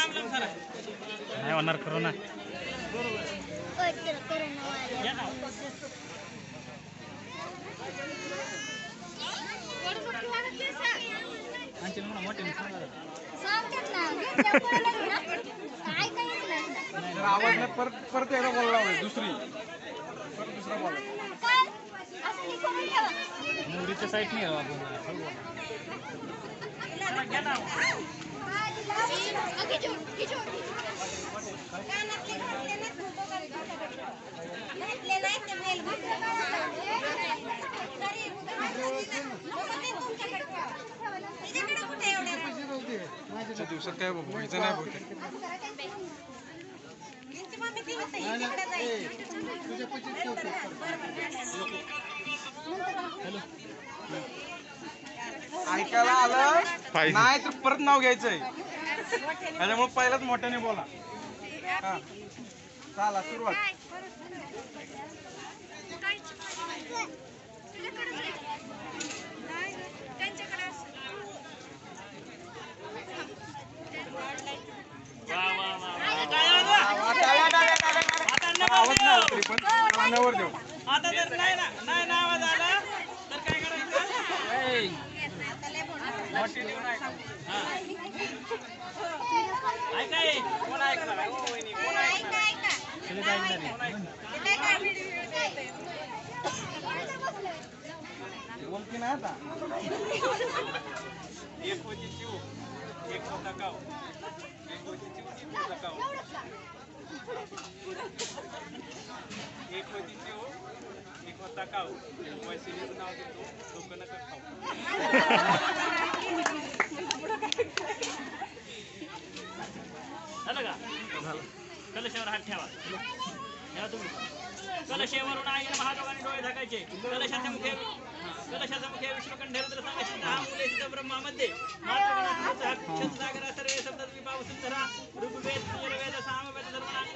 नाही होणार करोना. आवाज नाही परत परत एकदा बोलायला हवंय दुसरा बोला. मुलीच्या साईड नाही आजच्या दिवसात काय व्हायचं नाही बहुतेक. ऐकायला आलं नाही तर परत नाव घ्यायचंय त्याच्यामुळे पहिलाच मोठ्याने बोला. हा चला सुरुवात. आवाज नाही तरी पण कानावर देऊ. आता जर नाही ना आवाज आला तर काय करायचं? ऐकाय कोण ऐकणार? हो वहिनी कोण ऐकणार? बोल की नाही आता. एक होती चिव, एक होता काव. एक होती चिव, एक होता काव. एक होती चिव, एक होता काव. वैशिलीचं नाव देतो, डोकं नका खाऊ. झालं का? कलशावर हात ठेवा. ठेवा तुम्ही. कलशेवरून आईने महादेवाने डोळे झाकायचे. कलशाच्या मुखे विष्णुकंठे रुद्र संघ हा मुले सिद्ध ब्रह्मामध्ये मातृगणात सर्वे शब्द विभावसून धरा ऋग्वेद यजुर्वेद सामवेद धर्मनांग